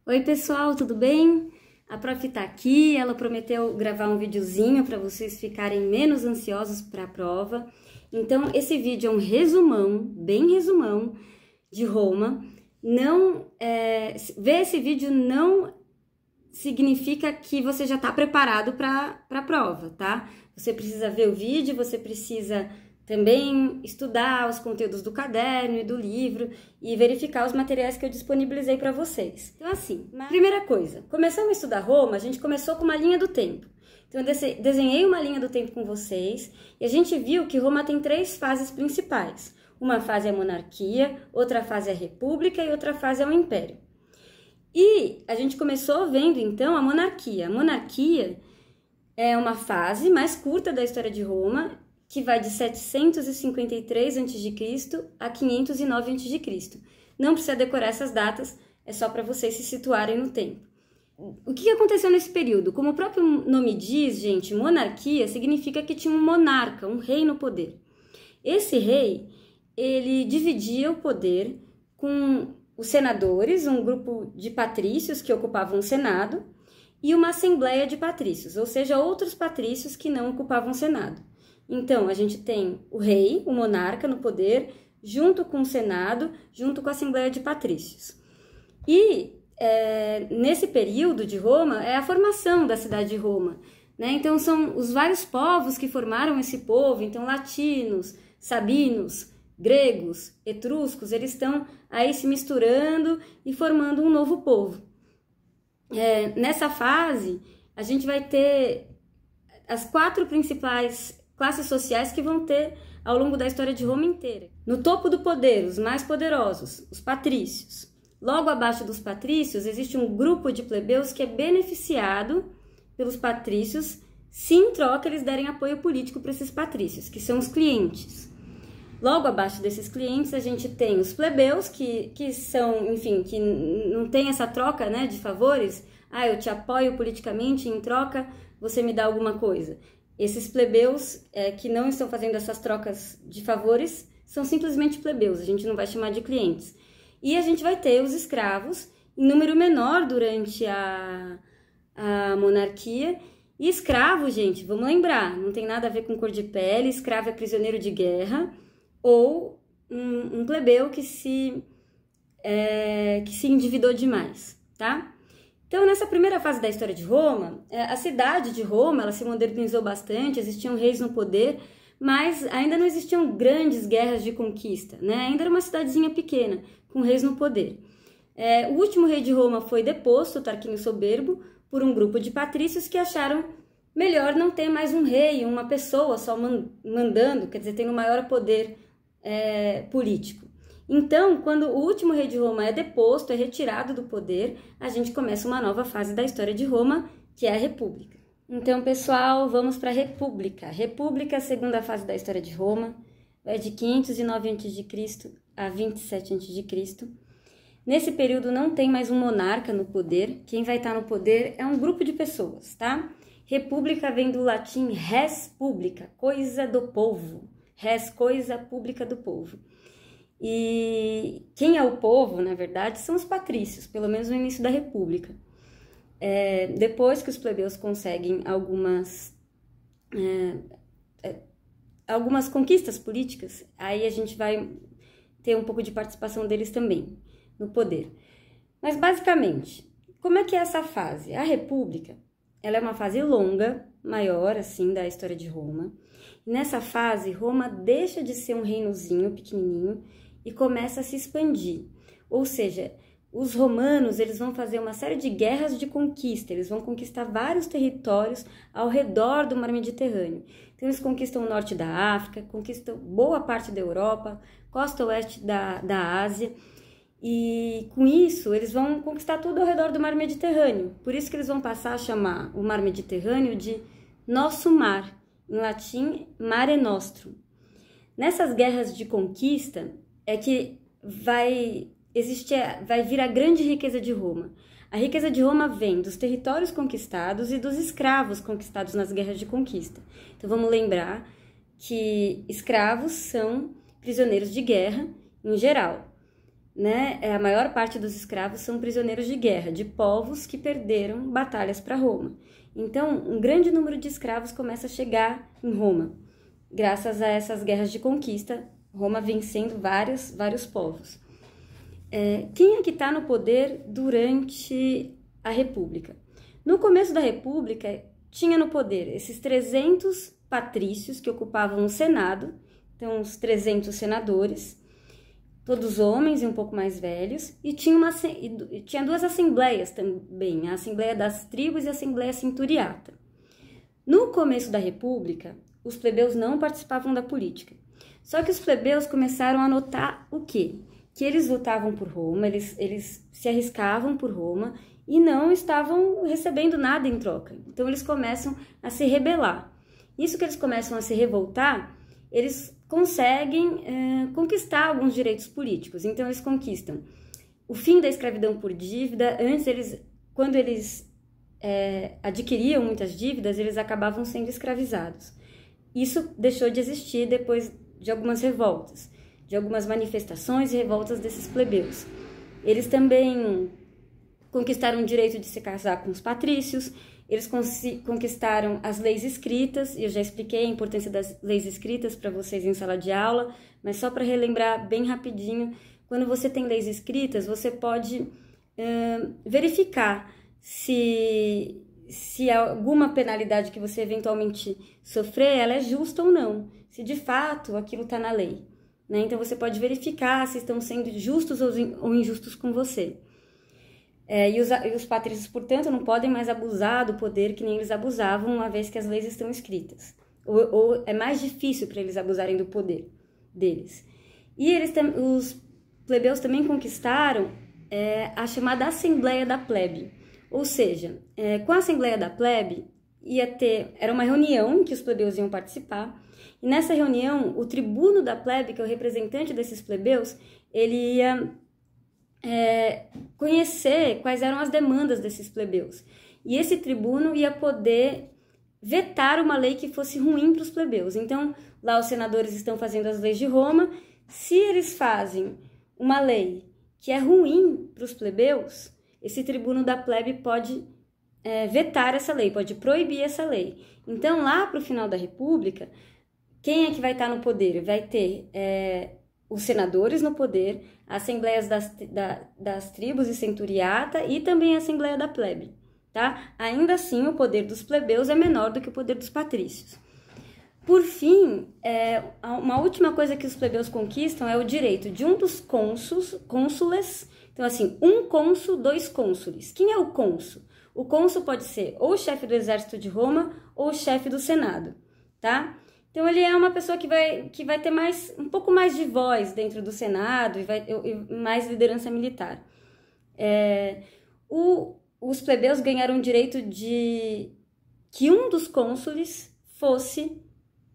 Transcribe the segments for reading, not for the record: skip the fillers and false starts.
Oi pessoal, tudo bem? A Prof tá aqui, ela prometeu gravar um videozinho para vocês ficarem menos ansiosos para a prova. Então esse vídeo é um resumão, bem resumão, de Roma. Ver esse vídeo não significa que você já está preparado para a prova, tá? Você precisa ver o vídeo, você precisa também estudar os conteúdos do caderno e do livro e verificar os materiais que eu disponibilizei para vocês. Então assim, primeira coisa, começando a estudar Roma, a gente começou com uma linha do tempo. Então eu desenhei uma linha do tempo com vocês e a gente viu que Roma tem 3 fases principais. Uma fase é a monarquia, outra fase é a república e outra fase é o império. E a gente começou vendo então a monarquia. A monarquia é uma fase mais curta da história de Roma, que vai de 753 a.C. a 509 a.C. Não precisa decorar essas datas, é só para vocês se situarem no tempo. O que aconteceu nesse período? Como o próprio nome diz, gente, monarquia significa que tinha um monarca, um rei no poder. Esse rei, ele dividia o poder com os senadores, um grupo de patrícios que ocupavam o Senado, e uma assembleia de patrícios, ou seja, outros patrícios que não ocupavam o Senado. Então, a gente tem o rei, o monarca no poder, junto com o Senado, junto com a Assembleia de Patrícios. E nesse período de Roma, é a formação da cidade de Roma, né? Então, são os vários povos que formaram esse povo, então latinos, sabinos, gregos, etruscos, eles estão aí se misturando e formando um novo povo. Nessa fase, a gente vai ter as 4 principais classes sociais que vão ter ao longo da história de Roma inteira. No topo do poder, os mais poderosos, os patrícios. Logo abaixo dos patrícios, existe um grupo de plebeus que é beneficiado pelos patrícios se em troca eles derem apoio político para esses patrícios, que são os clientes. Logo abaixo desses clientes, a gente tem os plebeus, que são, enfim, que não tem essa troca, né, de favores. Ah, eu te apoio politicamente, em troca você me dá alguma coisa. Esses plebeus que não estão fazendo essas trocas de favores são simplesmente plebeus, a gente não vai chamar de clientes. E a gente vai ter os escravos, em número menor durante a monarquia. E escravo, gente, vamos lembrar, não tem nada a ver com cor de pele, escravo é prisioneiro de guerra, ou um plebeu que se endividou demais, tá? Então, nessa primeira fase da história de Roma, a cidade de Roma, ela se modernizou bastante, existiam reis no poder, mas ainda não existiam grandes guerras de conquista, né? Ainda era uma cidadezinha pequena, com reis no poder. O último rei de Roma foi deposto, Tarquínio Soberbo, por um grupo de patrícios que acharam melhor não ter mais um rei, uma pessoa só mandando, quer dizer, tendo maior poder político. Então, quando o último rei de Roma é deposto, é retirado do poder, a gente começa uma nova fase da história de Roma, que é a República. Então, pessoal, vamos para a República. República, a segunda fase da história de Roma, vai de 509 a.C. a 27 a.C. Nesse período não tem mais um monarca no poder, quem vai estar no poder é um grupo de pessoas, tá? República vem do latim res publica, coisa do povo. Res, coisa pública do povo. E quem é o povo, na verdade, são os patrícios, pelo menos no início da República. Depois que os plebeus conseguem algumas conquistas políticas, aí a gente vai ter um pouco de participação deles também no poder. Mas, basicamente, como é que é essa fase? A República, ela é uma fase longa, maior, assim, da história de Roma. E nessa fase, Roma deixa de ser um reinozinho pequenininho e começa a se expandir. Ou seja, os romanos eles vão fazer uma série de guerras de conquista, eles vão conquistar vários territórios ao redor do mar Mediterrâneo. Então eles conquistam o norte da África, conquistam boa parte da Europa, costa oeste da Ásia, e com isso eles vão conquistar tudo ao redor do mar Mediterrâneo. Por isso que eles vão passar a chamar o mar Mediterrâneo de Nosso Mar, em latim Mare Nostrum. Nessas guerras de conquista é que vai vir a grande riqueza de Roma. A riqueza de Roma vem dos territórios conquistados e dos escravos conquistados nas guerras de conquista. Então vamos lembrar que escravos são prisioneiros de guerra em geral. né, a maior parte dos escravos são prisioneiros de guerra, de povos que perderam batalhas para Roma. Então, um grande número de escravos começa a chegar em Roma, graças a essas guerras de conquista, Roma vencendo vários povos. Quem é que está no poder durante a República? No começo da República, tinha no poder esses 300 patrícios que ocupavam o Senado, então os 300 senadores, todos homens e um pouco mais velhos, e tinha duas assembleias também, a Assembleia das Tribos e a Assembleia Centuriata. No começo da República, os plebeus não participavam da política. Só que os plebeus começaram a notar o quê? Que eles lutavam por Roma, eles se arriscavam por Roma e não estavam recebendo nada em troca. Então eles começam a se rebelar. Isso que eles começam a se revoltar, eles conseguem conquistar alguns direitos políticos. Então eles conquistam o fim da escravidão por dívida. Antes, quando eles adquiriam muitas dívidas, eles acabavam sendo escravizados. Isso deixou de existir depois de algumas revoltas, de algumas manifestações e revoltas desses plebeus. Eles também conquistaram o direito de se casar com os patrícios. Eles conquistaram as leis escritas, e eu já expliquei a importância das leis escritas para vocês em sala de aula, mas só para relembrar bem rapidinho, quando você tem leis escritas, você pode verificar se alguma penalidade que você eventualmente sofrer, ela é justa ou não, se de fato aquilo está na lei, né? Então você pode verificar se estão sendo justos ou injustos com você. E os patrícios, portanto, não podem mais abusar do poder que nem eles abusavam, uma vez que as leis estão escritas. Ou é mais difícil para eles abusarem do poder deles. E os plebeus também conquistaram a chamada Assembleia da Plebe. Ou seja, com a Assembleia da Plebe, era uma reunião em que os plebeus iam participar, e nessa reunião, o tribuno da plebe, que é o representante desses plebeus, ele ia conhecer quais eram as demandas desses plebeus. E esse tribuno ia poder vetar uma lei que fosse ruim para os plebeus. Então, lá os senadores estão fazendo as leis de Roma. Se eles fazem uma lei que é ruim para os plebeus, esse tribuno da plebe pode vetar essa lei, pode proibir essa lei. Então, lá para o final da República, quem é que vai estar no poder? Vai ter os senadores no poder, as assembleias das tribos e centuriata e também a assembleia da plebe, tá? Ainda assim, o poder dos plebeus é menor do que o poder dos patrícios. Por fim, uma última coisa que os plebeus conquistam é o direito de um dos cônsules. Então, assim, um cônsul, 2 cônsules. Quem é o cônsul? O cônsul pode ser ou o chefe do exército de Roma ou o chefe do Senado, tá? Então, ele é uma pessoa que vai ter um pouco mais de voz dentro do Senado e mais liderança militar. Os plebeus ganharam o direito de que um dos cônsules fosse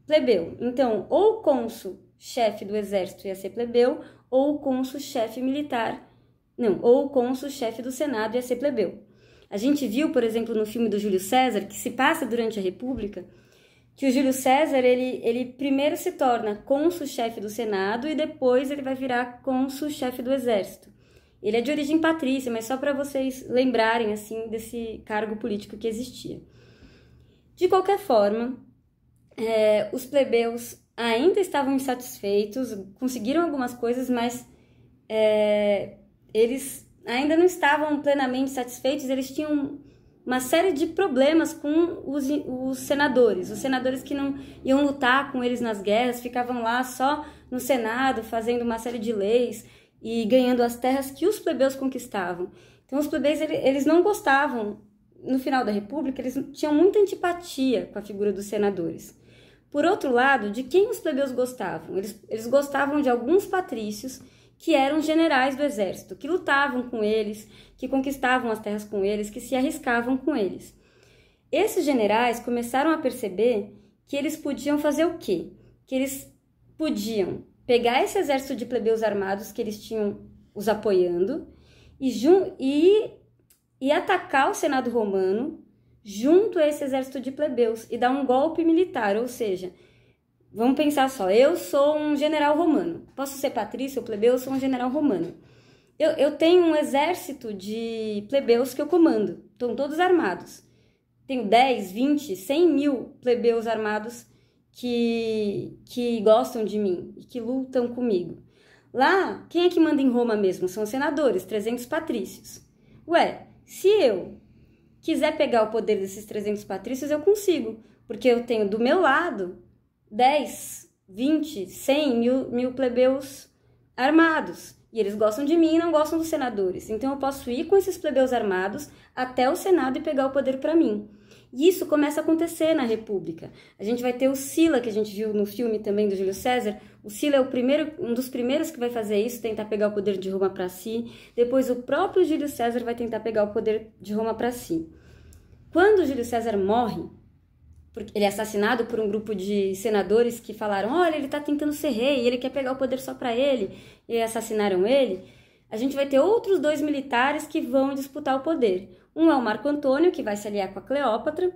plebeu. Então, ou o cônsul chefe do exército ia ser plebeu, ou o cônsul chefe militar, ou o cônsul chefe do Senado ia ser plebeu. A gente viu, por exemplo, no filme do Júlio César, que se passa durante a República, que o Júlio César, ele primeiro se torna cônsul-chefe do Senado e depois ele vai virar cônsul-chefe do Exército. Ele é de origem patrícia, mas só para vocês lembrarem, assim, desse cargo político que existia. De qualquer forma, os plebeus ainda estavam insatisfeitos, conseguiram algumas coisas, mas eles ainda não estavam plenamente satisfeitos, eles tinham uma série de problemas com os senadores que não iam lutar com eles nas guerras, ficavam lá só no Senado fazendo uma série de leis e ganhando as terras que os plebeus conquistavam. Então os plebeus eles não gostavam, no final da República, eles tinham muita antipatia com a figura dos senadores. Por outro lado, de quem os plebeus gostavam? Eles gostavam de alguns patrícios que eram generais do exército, que lutavam com eles, que conquistavam as terras com eles, que se arriscavam com eles. Esses generais começaram a perceber que eles podiam fazer o quê? Que eles podiam pegar esse exército de plebeus armados que eles tinham os apoiando e atacar o Senado romano junto a esse exército de plebeus e dar um golpe militar, ou seja, vamos pensar só, eu sou um general romano, posso ser patrício ou plebeu, eu sou um general romano. Eu tenho um exército de plebeus que eu comando, estão todos armados. Tenho 10, 20, 100 mil plebeus armados que gostam de mim e que lutam comigo. Lá, quem é que manda em Roma mesmo? São os senadores, 300 patrícios. Ué, se eu quiser pegar o poder desses 300 patrícios, eu consigo, porque eu tenho do meu lado 10, 20, 100 mil plebeus armados. E eles gostam de mim e não gostam dos senadores. Então eu posso ir com esses plebeus armados até o Senado e pegar o poder para mim. E isso começa a acontecer na República. A gente vai ter o Sila, que a gente viu no filme também do Júlio César. O Sila é um dos primeiros que vai fazer isso, tentar pegar o poder de Roma para si. Depois o próprio Júlio César vai tentar pegar o poder de Roma para si. Quando o Júlio César morre, porque ele é assassinado por um grupo de senadores que falaram, olha, ele está tentando ser rei, ele quer pegar o poder só para ele, e assassinaram ele, a gente vai ter outros 2 militares que vão disputar o poder. Um é o Marco Antônio, que vai se aliar com a Cleópatra,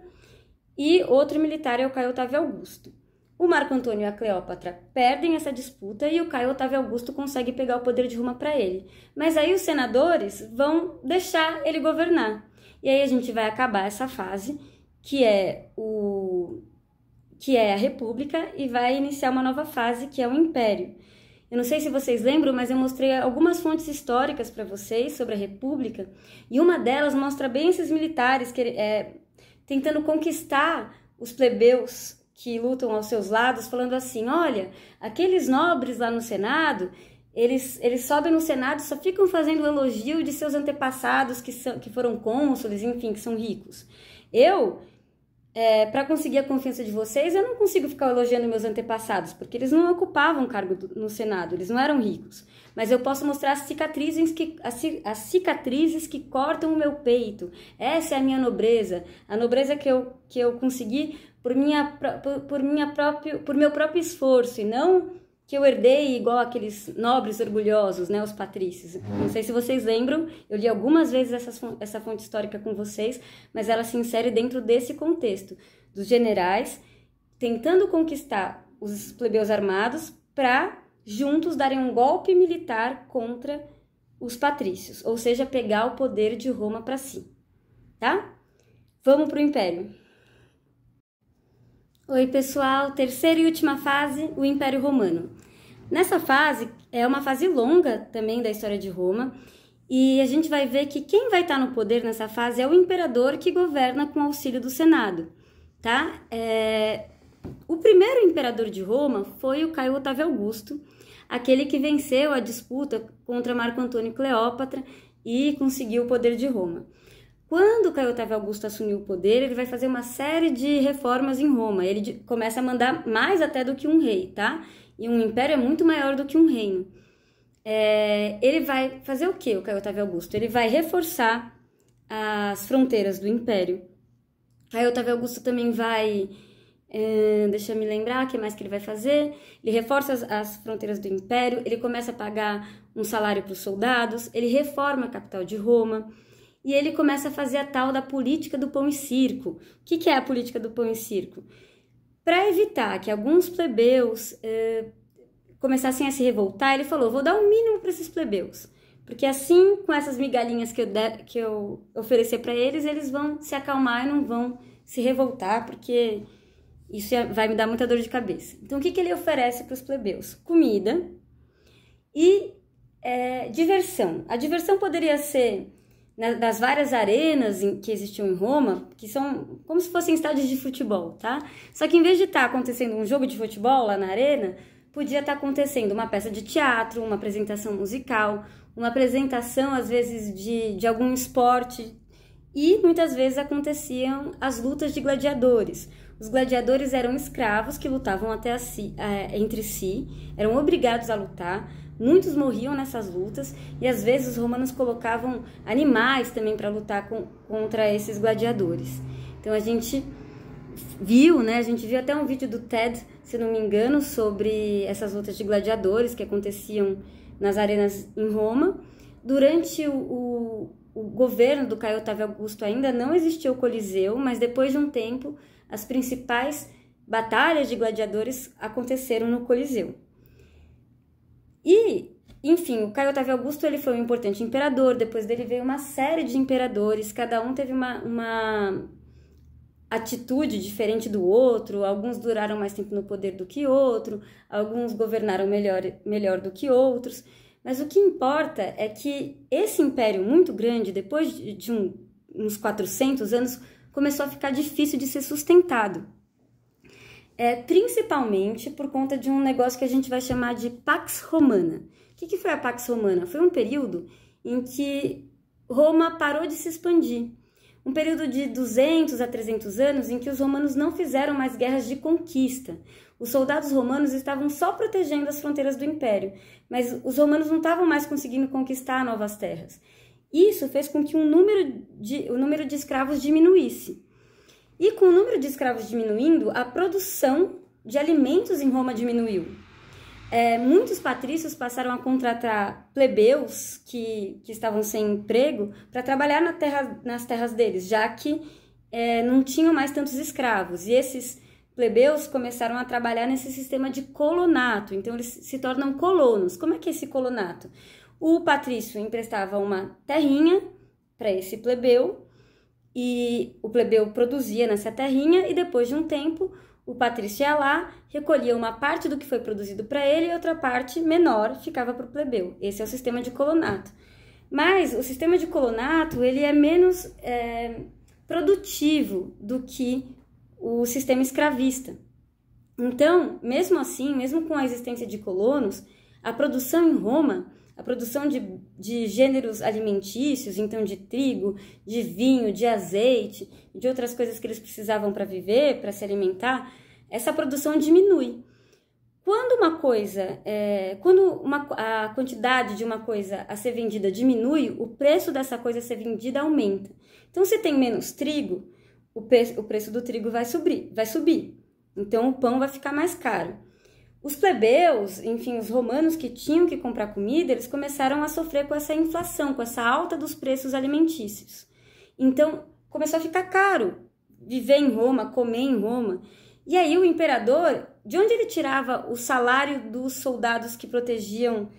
e outro militar é o Caio Otávio Augusto. O Marco Antônio e a Cleópatra perdem essa disputa e o Caio Otávio Augusto consegue pegar o poder de Roma para ele. Mas aí os senadores vão deixar ele governar. E aí a gente vai acabar essa fase, que é a República, e vai iniciar uma nova fase, que é o Império. Eu não sei se vocês lembram, mas eu mostrei algumas fontes históricas para vocês sobre a República, e uma delas mostra bem esses militares tentando conquistar os plebeus que lutam aos seus lados, falando assim, olha, aqueles nobres lá no Senado, eles sobem no Senado e só ficam fazendo elogio de seus antepassados que foram cônsules, enfim, que são ricos. Para conseguir a confiança de vocês, eu não consigo ficar elogiando meus antepassados, porque eles não ocupavam cargo no Senado, eles não eram ricos. Mas eu posso mostrar as cicatrizes que cortam o meu peito. Essa é a minha nobreza, a nobreza que eu consegui por meu próprio esforço, e não que eu herdei igual aqueles nobres orgulhosos, né, os patrícios. Não sei se vocês lembram, eu li algumas vezes essa fonte histórica com vocês, mas ela se insere dentro desse contexto, dos generais tentando conquistar os plebeus armados para juntos darem um golpe militar contra os patrícios, ou seja, pegar o poder de Roma para si, tá? Vamos para o Império. Oi, pessoal! Terceira e última fase, o Império Romano. Nessa fase, é uma fase longa também da história de Roma, e a gente vai ver que quem vai estar no poder nessa fase é o imperador que governa com auxílio do Senado, tá? O primeiro imperador de Roma foi o Caio Otávio Augusto, aquele que venceu a disputa contra Marco Antônio e Cleópatra e conseguiu o poder de Roma. Quando Caio Otávio Augusto assumiu o poder, ele vai fazer uma série de reformas em Roma. Ele começa a mandar mais até do que um rei, tá? E um império é muito maior do que um reino. Ele vai fazer o quê, o Caio Otávio Augusto? Ele vai reforçar as fronteiras do império. Caio Otávio Augusto também vai... deixa eu me lembrar o que mais que ele vai fazer. Ele reforça as fronteiras do império, ele começa a pagar um salário para os soldados, ele reforma a capital de Roma. E ele começa a fazer a tal da política do pão e circo. O que é a política do pão e circo? Para evitar que alguns plebeus começassem a se revoltar, ele falou, vou dar o mínimo para esses plebeus. Porque assim, com essas migalhinhas que eu oferecer para eles, eles vão se acalmar e não vão se revoltar, porque isso vai me dar muita dor de cabeça. Então, o que ele oferece para os plebeus? Comida e diversão. A diversão poderia ser... das várias arenas que existiam em Roma, que são como se fossem estádios de futebol, tá? Só que em vez de estar acontecendo um jogo de futebol lá na arena, podia estar acontecendo uma peça de teatro, uma apresentação musical, uma apresentação, às vezes, de algum esporte, e muitas vezes aconteciam as lutas de gladiadores. Os gladiadores eram escravos que lutavam entre si, eram obrigados a lutar. Muitos morriam nessas lutas e às vezes os romanos colocavam animais também para lutar contra esses gladiadores. Então a gente viu, né? A gente viu até um vídeo do TED, se não me engano, sobre essas lutas de gladiadores que aconteciam nas arenas em Roma. Durante o governo do Caio Otávio Augusto ainda não existia o Coliseu, mas depois de um tempo as principais batalhas de gladiadores aconteceram no Coliseu. E Enfim, o Caio Otávio Augusto ele foi um importante imperador, depois dele veio uma série de imperadores, cada um teve uma atitude diferente do outro, alguns duraram mais tempo no poder do que outro, alguns governaram melhor do que outros, mas o que importa é que esse império muito grande, depois de uns 400 anos, começou a ficar difícil de ser sustentado. Principalmente por conta de um negócio que a gente vai chamar de Pax Romana. O que foi a Pax Romana? Foi um período em que Roma parou de se expandir. Um período de 200 a 300 anos em que os romanos não fizeram mais guerras de conquista. Os soldados romanos estavam só protegendo as fronteiras do império, mas os romanos não estavam mais conseguindo conquistar novas terras. Isso fez com que o número de escravos diminuísse. E com o número de escravos diminuindo, a produção de alimentos em Roma diminuiu. Muitos patrícios passaram a contratar plebeus que estavam sem emprego para trabalhar nas terras deles, já que não tinham mais tantos escravos. E esses plebeus começaram a trabalhar nesse sistema de colonato, então eles se tornam colonos. Como é que é esse colonato? O patrício emprestava uma terrinha para esse plebeu, e o plebeu produzia nessa terrinha, e depois de um tempo o patrício ia lá, recolhia uma parte do que foi produzido para ele e outra parte menor ficava para o plebeu. Esse é o sistema de colonato. Mas o sistema de colonato ele é menos produtivo do que o sistema escravista. Então, mesmo assim, mesmo com a existência de colonos, a produção em Roma, a produção de gêneros alimentícios, então de trigo, de vinho, de azeite, de outras coisas que eles precisavam para viver, para se alimentar, essa produção diminui. Quando a quantidade de uma coisa a ser vendida diminui, o preço dessa coisa a ser vendida aumenta. Então, se tem menos trigo, o preço do trigo vai subir. Então, o pão vai ficar mais caro. Os plebeus, enfim, os romanos que tinham que comprar comida, eles começaram a sofrer com essa inflação, com essa alta dos preços alimentícios. Então, começou a ficar caro viver em Roma, comer em Roma. E aí o imperador, de onde ele tirava o salário dos soldados que protegiam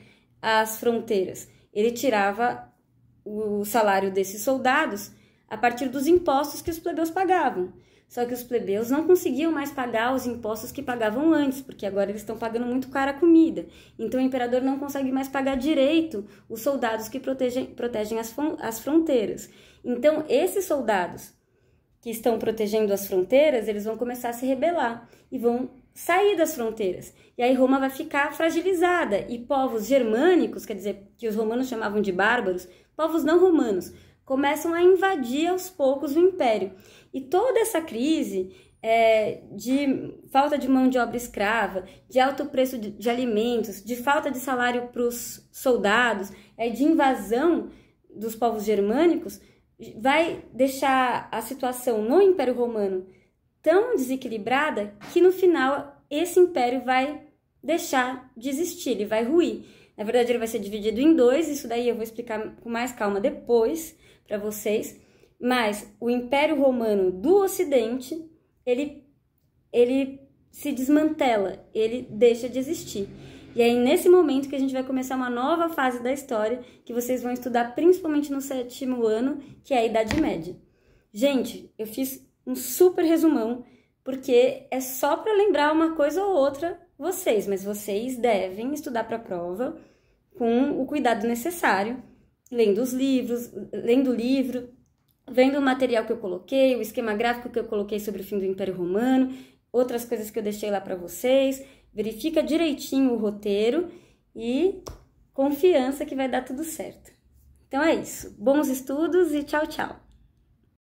as fronteiras? Ele tirava o salário desses soldados a partir dos impostos que os plebeus pagavam. Só que os plebeus não conseguiam mais pagar os impostos que pagavam antes, porque agora eles estão pagando muito cara a comida. Então o imperador não consegue mais pagar direito os soldados que protegem as fronteiras. Então esses soldados que estão protegendo as fronteiras, eles vão começar a se rebelar e vão sair das fronteiras. E aí Roma vai ficar fragilizada e povos germânicos, quer dizer, que os romanos chamavam de bárbaros, povos não romanos, começam a invadir aos poucos o império. E toda essa crise de falta de mão de obra escrava, de alto preço de alimentos, de falta de salário para os soldados, de invasão dos povos germânicos, vai deixar a situação no Império Romano tão desequilibrada que no final esse império vai deixar de existir, ele vai ruir. Na verdade, ele vai ser dividido em dois, isso daí eu vou explicar com mais calma depois para vocês, mas o Império Romano do Ocidente, ele se desmantela, ele deixa de existir. E é nesse momento que a gente vai começar uma nova fase da história, que vocês vão estudar principalmente no 7º ano, que é a Idade Média. Gente, eu fiz um super resumão, porque é só para lembrar uma coisa ou outra vocês, mas vocês devem estudar para a prova com o cuidado necessário, lendo os livros, lendo o livro, vendo o material que eu coloquei, o esquema gráfico que eu coloquei sobre o fim do Império Romano, outras coisas que eu deixei lá para vocês. Verifica direitinho o roteiro e confiança que vai dar tudo certo. Então é isso. Bons estudos e tchau, tchau!